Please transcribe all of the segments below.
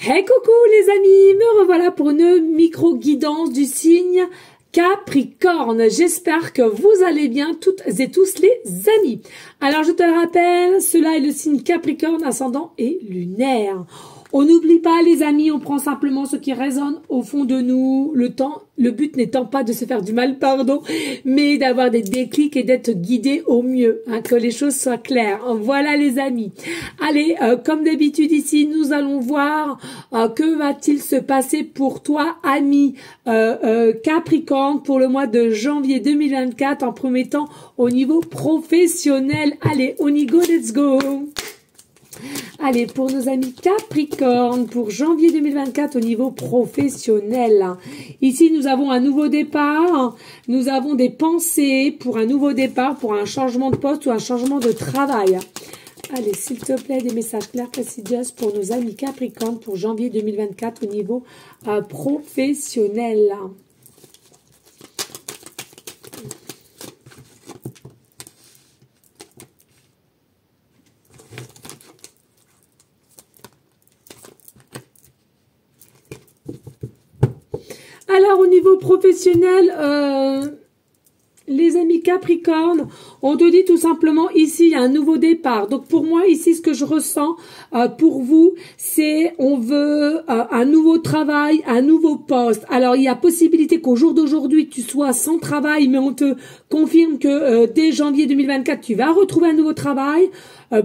Hey coucou les amis, me revoilà pour une micro-guidance du signe Capricorne. J'espère que vous allez bien toutes et tous les amis. Alors je te le rappelle, cela est le signe Capricorne, ascendant et lunaire. On n'oublie pas les amis, on prend simplement ce qui résonne au fond de nous, le but n'étant pas de se faire du mal, mais d'avoir des déclics et d'être guidé au mieux, que les choses soient claires. Voilà les amis. Allez, comme d'habitude ici, nous allons voir que va-t-il se passer pour toi, ami Capricorne, pour le mois de janvier 2024, en premier temps au niveau professionnel. Allez, on y go, let's go. Allez, pour nos amis Capricorne, pour janvier 2024 au niveau professionnel. Ici, nous avons un nouveau départ. Nous avons des pensées pour un nouveau départ, pour un changement de poste ou un changement de travail. Allez, s'il te plaît, des messages clairs, précis, just pour nos amis Capricorne pour janvier 2024 au niveau professionnel. Alors, au niveau professionnel, les amis Capricorne, on te dit tout simplement, ici, il y a un nouveau départ. Donc, pour moi, ici, ce que je ressens pour vous, c'est on veut un nouveau travail, un nouveau poste. Alors, il y a possibilité qu'au jour d'aujourd'hui, tu sois sans travail, mais on te confirme que dès janvier 2024, tu vas retrouver un nouveau travail.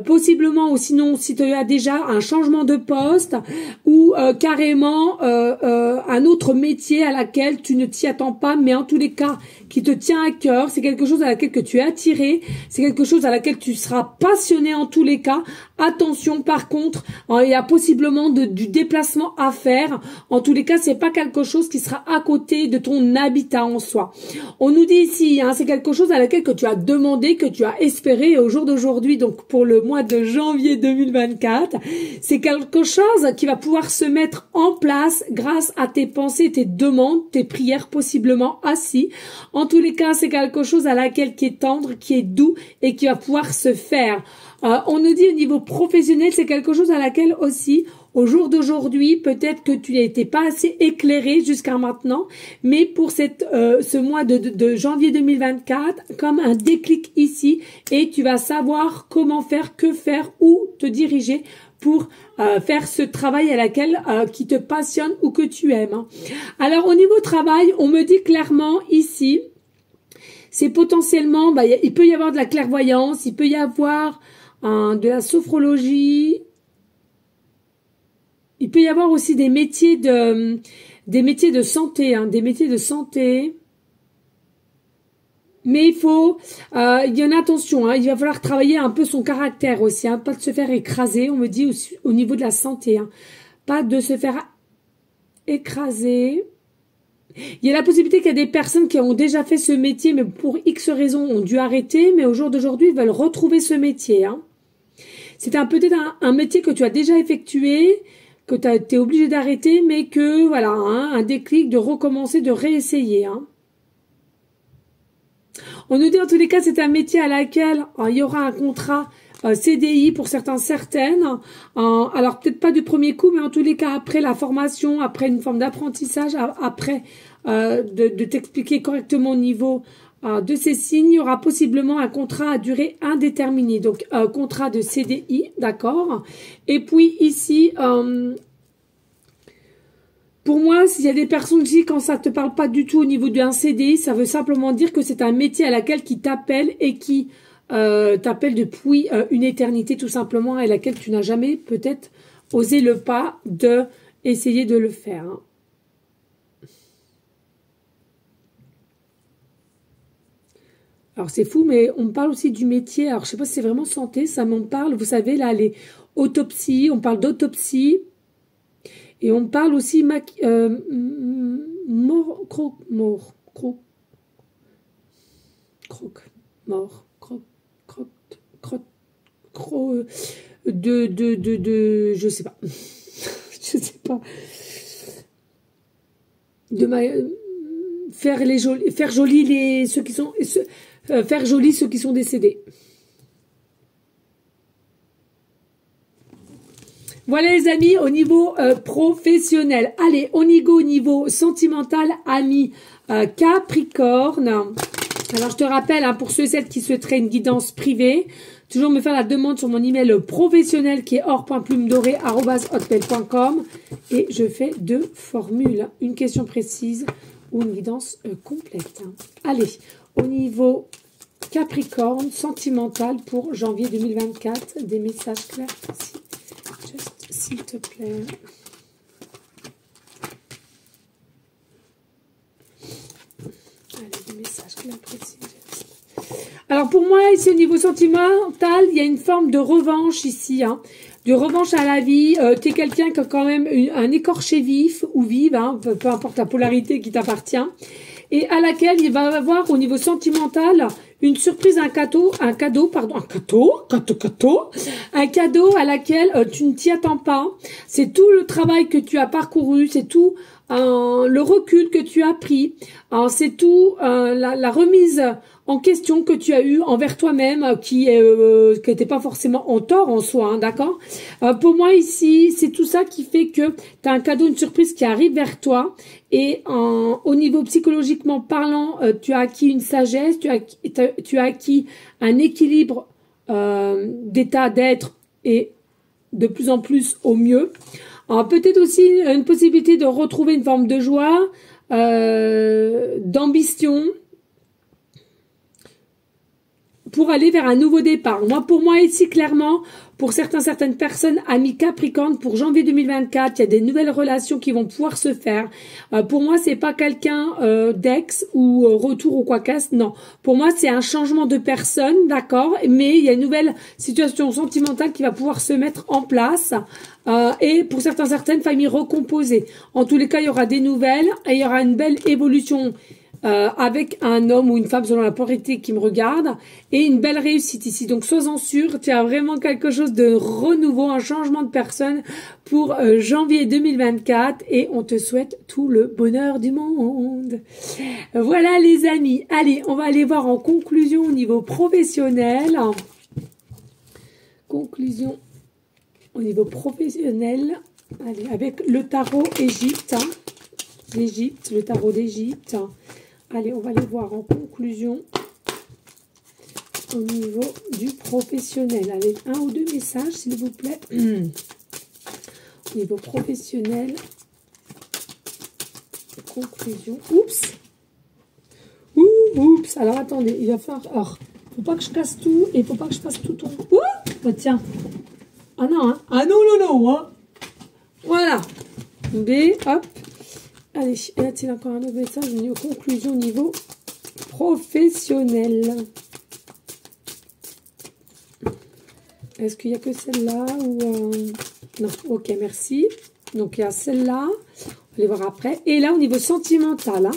Possiblement, ou sinon, si tu as déjà un changement de poste ou carrément un autre métier à laquelle tu ne t'y attends pas, mais en tous les cas, qui te tient à cœur, c'est quelque chose à laquelle que tu es attiré, c'est quelque chose à laquelle tu seras passionné en tous les cas. Attention, par contre, il y a possiblement du déplacement à faire. En tous les cas, c'est pas quelque chose qui sera à côté de ton habitat en soi. On nous dit ici, c'est quelque chose à laquelle que tu as demandé, que tu as espéré, et au jour d'aujourd'hui, donc pour le mois de janvier 2024, c'est quelque chose qui va pouvoir se mettre en place grâce à tes pensées, tes demandes, tes prières possiblement assis. En tous les cas, c'est quelque chose à laquelle qui est tendre, qui est doux et qui va pouvoir se faire. On nous dit au niveau professionnel, c'est quelque chose à laquelle aussi, au jour d'aujourd'hui, peut-être que tu n'étais pas assez éclairé jusqu'à maintenant, mais pour ce mois de janvier 2024, comme un déclic ici, et tu vas savoir comment faire, que faire, où te diriger pour faire ce travail à laquelle qui te passionne ou que tu aimes. Alors au niveau travail, on me dit clairement ici, c'est potentiellement, il peut y avoir de la clairvoyance, il peut y avoir de la sophrologie, il peut y avoir aussi des métiers de santé, des métiers de santé. Mais il faut, il y en a attention, il va falloir travailler un peu son caractère aussi, pas de se faire écraser, on me dit aussi, au niveau de la santé, pas de se faire écraser. Il y a la possibilité qu'il y a des personnes qui ont déjà fait ce métier, mais pour X raisons ont dû arrêter, mais au jour d'aujourd'hui, ils veulent retrouver ce métier. C'est peut-être un métier que tu as déjà effectué, que tu as été obligé d'arrêter, mais que, voilà, un déclic de recommencer, de réessayer. On nous dit en tous les cas, c'est un métier à laquelle il y aura un contrat CDI pour certaines. Alors peut-être pas du premier coup, mais en tous les cas après la formation, après une forme d'apprentissage, après de t'expliquer correctement au niveau de ces signes, il y aura possiblement un contrat à durée indéterminée. Donc contrat de CDI, d'accord. Et puis ici, pour moi, s'il y a des personnes qui, quand ça te parle pas du tout au niveau d'un CDI, ça veut simplement dire que c'est un métier à laquelle qui t'appelle et qui t'appelle depuis une éternité tout simplement, et à laquelle tu n'as jamais peut-être osé le pas de essayer de le faire. Alors c'est fou, mais on me parle aussi du métier. Alors je sais pas si c'est vraiment santé, ça m'en parle. Vous savez là, les autopsies, on parle d'autopsie. Et on parle aussi je sais pas. Je sais pas. Faire joli ceux qui sont faire joli ceux qui sont décédés. Voilà les amis, au niveau professionnel. Allez, on y go au niveau sentimental, amis Capricorne. Alors, je te rappelle, hein, pour ceux et celles qui souhaiteraient une guidance privée, toujours me faire la demande sur mon email professionnel qui est or.plumedorée@hotmail.com et je fais 2 formules, une question précise ou une guidance complète. Allez, au niveau Capricorne, sentimental pour janvier 2024, des messages clairs ici. Juste, s'il te plaît. Allez, des messages clairs précis. Alors pour moi, ici au niveau sentimental, il y a une forme de revanche ici, hein, de revanche à la vie. Tu es quelqu'un qui a quand même un écorché vif ou vive, hein, peu importe la polarité qui t'appartient, et à laquelle il va avoir au niveau sentimental une surprise, un cadeau à laquelle tu ne t'y attends pas. C'est tout le travail que tu as parcouru, c'est tout le recul que tu as pris, c'est tout la remise en question que tu as eu envers toi-même, qui n'était pas forcément en tort en soi, hein, d'accord. Pour moi ici, c'est tout ça qui fait que tu as un cadeau, une surprise qui arrive vers toi, et au niveau psychologiquement parlant, tu as acquis une sagesse, tu as acquis un équilibre d'état d'être et de plus en plus au mieux. Peut-être aussi une possibilité de retrouver une forme de joie, d'ambition, pour aller vers un nouveau départ. Pour moi ici, clairement, pour certaines personnes, amis Capricorne, pour janvier 2024, il y a des nouvelles relations qui vont pouvoir se faire. Pour moi, c'est pas quelqu'un d'ex ou retour ou quoi qu'est-ce, non. Pour moi, c'est un changement de personne, d'accord, mais il y a une nouvelle situation sentimentale qui va pouvoir se mettre en place. Et pour certaines familles recomposées. En tous les cas, il y aura des nouvelles et il y aura une belle évolution avec un homme ou une femme selon la polarité qui me regarde, et une belle réussite ici. Donc sois-en sûr, tu as vraiment quelque chose de renouveau, un changement de personne pour janvier 2024, et on te souhaite tout le bonheur du monde. Voilà les amis, allez, on va aller voir en conclusion au niveau professionnel. Conclusion au niveau professionnel, allez, avec le tarot Égypte, hein, d'Égypte, le tarot d'Égypte. Allez, on va aller voir en conclusion au niveau du professionnel. Allez, 1 ou 2 messages, s'il vous plaît. Au niveau professionnel, conclusion. Oups. Oups. Alors, attendez, il va falloir... Alors, faut pas que je casse tout et faut pas que je fasse tout ton... Ouh, oh, tiens. Ah non, hein. Ah non, hein. Voilà. B, hop. Allez, y a-t-il encore un autre message au niveau conclusion, au niveau professionnel? Est-ce qu'il n'y a que celle-là ou non, ok, merci. Donc, il y a celle-là. On va aller voir après. Et là, au niveau sentimental, hein,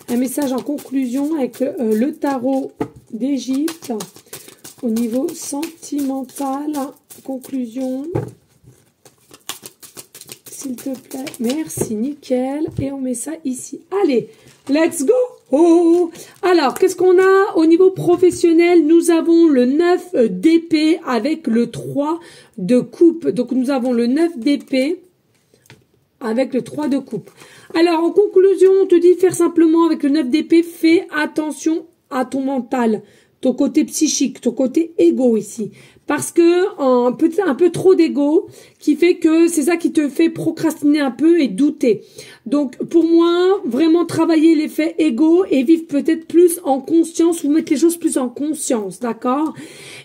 un message en conclusion avec le tarot d'Égypte. Au niveau sentimental, conclusion... S'il te plaît. Merci, nickel. Et on met ça ici. Allez, let's go. Oh. Alors, qu'est-ce qu'on a au niveau professionnel? Nous avons le 9 d'épée avec le 3 de coupe. Donc, nous avons le 9 d'épée avec le 3 de coupe. Alors, en conclusion, on te dit faire simplement avec le 9 d'épée, fais attention à ton mental, ton côté psychique, ton côté égo ici. Parce que un peu trop d'ego qui fait que c'est ça qui te fait procrastiner un peu et douter. Donc pour moi, vraiment travailler l'effet égo et vivre peut-être plus en conscience, ou mettre les choses plus en conscience, d'accord?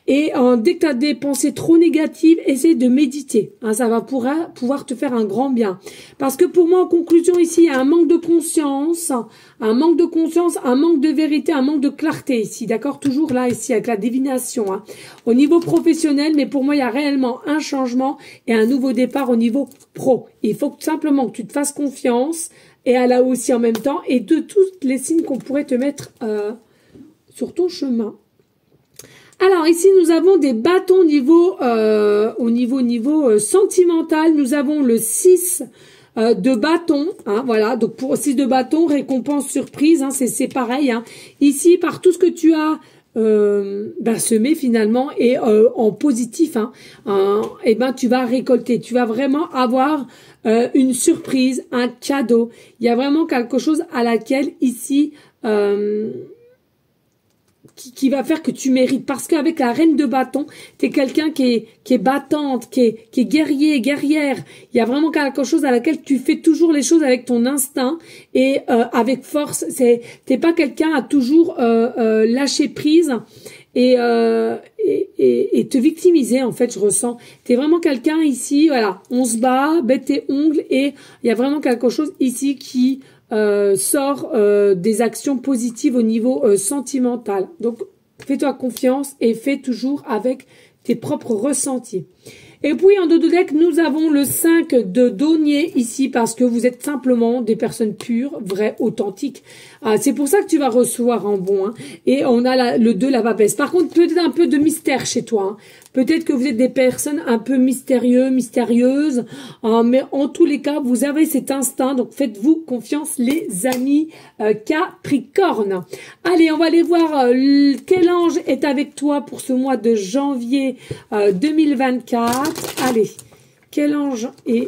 Et dès que tu as des pensées trop négatives, essaie de méditer. Hein, ça va pouvoir te faire un grand bien. Parce que pour moi, en conclusion ici, il y a un manque de conscience, un manque de vérité, un manque de clarté ici, d'accord? Toujours là, ici, avec la divination. Hein. Au niveau professionnel, mais pour moi, il y a réellement un changement et un nouveau départ au niveau pro. Il faut simplement que tu te fasses confiance, et à là aussi en même temps, et de tous les signes qu'on pourrait te mettre sur ton chemin. Alors ici nous avons des bâtons au niveau sentimental. Nous avons le 6 de bâton, hein, voilà. Donc pour 6 de bâton, récompense surprise, hein, c'est pareil. Hein. Ici par tout ce que tu as semer finalement et en positif, et ben tu vas récolter, tu vas vraiment avoir une surprise, un cadeau. Il y a vraiment quelque chose à laquelle ici qui va faire que tu mérites, parce qu'avec la reine de bâton, tu es quelqu'un qui est battante, qui est guerrier, guerrière. Il y a vraiment quelque chose à laquelle tu fais toujours les choses avec ton instinct et avec force. T'es pas quelqu'un à toujours lâcher prise et te victimiser, en fait, je ressens. T'es vraiment quelqu'un ici, voilà, on se bat, bête tes ongles, et il y a vraiment quelque chose ici qui sort des actions positives au niveau sentimental. Donc, fais-toi confiance et fais toujours avec tes propres ressentis. Et puis, en dos de deck, nous avons le 5 de denier ici, parce que vous êtes simplement des personnes pures, vraies, authentiques. C'est pour ça que tu vas recevoir en bon. Et on a le 2, la papesse. Par contre, peut-être un peu de mystère chez toi. Peut-être que vous êtes des personnes un peu mystérieuses. Mais en tous les cas, vous avez cet instinct. Donc, faites-vous confiance, les amis Capricorne. Allez, on va aller voir quel ange est avec toi pour ce mois de janvier 2024. Allez, quel ange est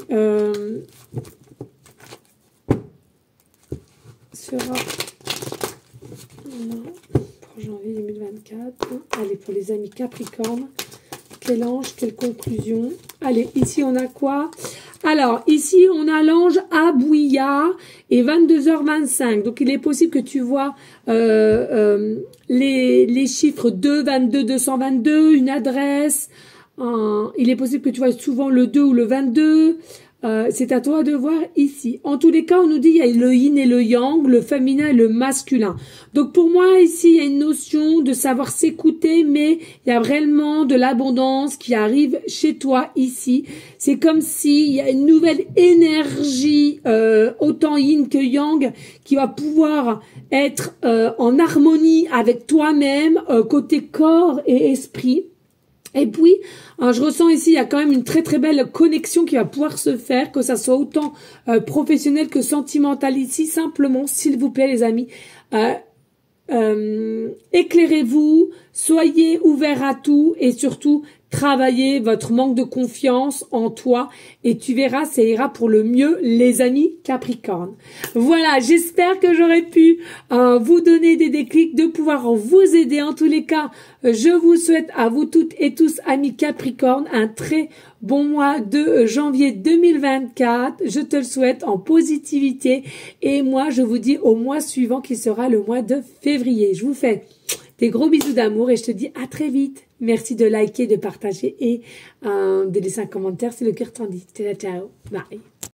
sera pour janvier 2024. Allez, pour les amis Capricorne, quel ange, quelle conclusion. Allez, ici on a quoi? Alors, ici on a l'ange Abouya et 22h25. Donc, il est possible que tu vois les chiffres 2, 22, 222, une adresse. Il est possible que tu vois souvent le 2 ou le 22. C'est à toi de voir ici. En tous les cas, on nous dit il y a le yin et le yang, le féminin et le masculin. Donc pour moi, ici, il y a une notion de savoir s'écouter, mais il y a vraiment de l'abondance qui arrive chez toi ici. C'est comme s'il y a une nouvelle énergie, autant yin que yang, qui va pouvoir être en harmonie avec toi-même, côté corps et esprit. Et puis, je ressens ici, il y a quand même une très très belle connexion qui va pouvoir se faire, que ça soit autant professionnel que sentimental ici. Simplement, s'il vous plaît les amis, éclairez-vous, soyez ouverts à tout et surtout, travaillez votre manque de confiance en toi et tu verras, ça ira pour le mieux, les amis Capricorne. Voilà, j'espère que j'aurai pu vous donner des déclics, de pouvoir vous aider. En tous les cas, je vous souhaite à vous toutes et tous, amis Capricorne, un très bon mois de janvier 2024. Je te le souhaite en positivité et moi, je vous dis au mois suivant qui sera le mois de février. Je vous fais des gros bisous d'amour et je te dis à très vite. Merci de liker, de partager et de laisser un commentaire si le cœur t'en dit. Ciao, ciao. Bye.